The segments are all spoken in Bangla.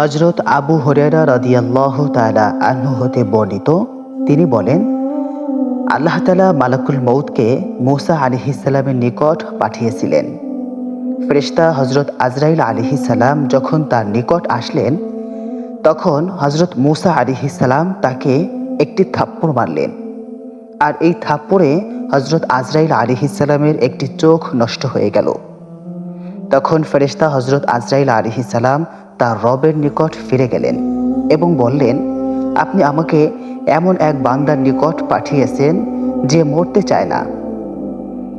হযরত আবু হুরায়রা রাদিয়াল্লাহু তাআলা আনহু হতে বর্ণিত, তিনি বলেন, আল্লাহ তাআলা মালাকুল মউতকে মূসা আলাইহিস সালামের নিকট পাঠিয়েছিলেন। ফেরেশতা হযরত আজরাইল আলাইহিস সালাম যখন তার নিকট আসলেন, তখন হযরত মূসা আলাইহিস সালাম তাকে একটি থাপ্পড় মারলেন। আর এই থাপ্পড়ে হযরত আজরাইল আলাইহিস সালামের একটি চোখ নষ্ট হয়ে গেল। তখন ফেরেশতা হযরত আজরাইল আলাইহিস সালাম তার রবের নিকট ফিরে গেলেন এবং বললেন, আপনি আমাকে এমন এক বান্দার নিকট পাঠিয়েছেন যে মরতে চায় না।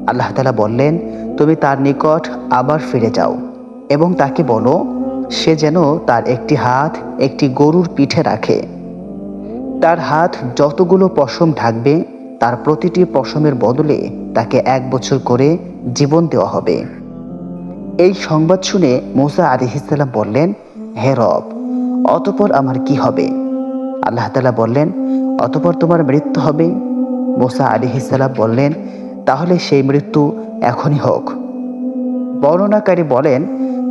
আল্লাহ তাআলা বললেন, তুমি তার নিকট আবার ফিরে যাও এবং তাকে বলো সে যেন তার একটি হাত একটি গরুর পিঠে রাখে। তার হাত যতগুলো পশম ঢাকবে তার প্রতিটি পশমের বদলে তাকে 1 বছর করে জীবন দেওয়া হবে। এই সংবাদ শুনে মূসা আলাইহিস সালাম বললেন, হে রব, অতঃপর আমার কি হবে? আল্লাহ তাআলা বললেন, অতঃপর তোমার মৃত্যু হবে। মূসা আলাইহিস সালাম বললেন, তাহলে সেই মৃত্যু এখনই হোক। বর্ণনাকারী বলেন,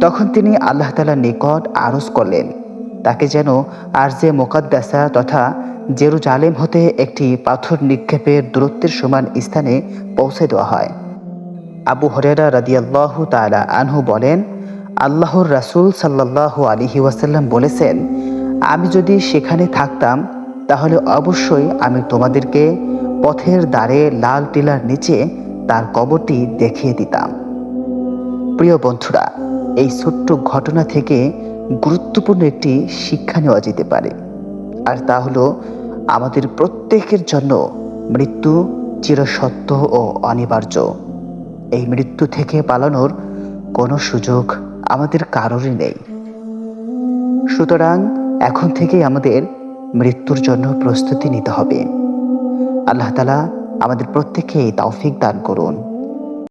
তখন তিনি আল্লাহ তাআলার নিকট আরজ করলেন তাকে যেন আরজে মুকাদ্দাসা তথা জেরুজালেম হতে একটি পাথর নিক্ষেপের দূরত্বের সমান স্থানে পৌঁছে দেওয়া হয়। আবু হুরায়রা রাদিয়াল্লাহু তাআলা আনহু বলেন, আল্লাহর রাসূল সাল্লাল্লাহু আলাইহি ওয়াসাল্লাম বলেছেন, আমি যদি সেখানে থাকতাম তাহলে অবশ্যই আমি তোমাদেরকে পথের ধারে লাল টিলার নিচে তার কবরটি দেখিয়ে দিতাম। প্রিয় বন্ধুরা, এই ছোট্ট ঘটনা থেকে গুরুত্বপূর্ণ একটি শিক্ষা নেওয়া যেতে পারে, আর তা হলো আমাদের প্রত্যেকের জন্য মৃত্যু চিরসত্য ও অনিবার্য। এই মৃত্যু থেকে পালানোর কোনো সুযোগ আমাদের কারোরই নেই। সুতরাং এখন থেকেই আমাদের মৃত্যুর জন্য প্রস্তুতি নিতে হবে। আল্লাহ তাআলা আমাদের প্রত্যেককে তৌফিক দান করুন।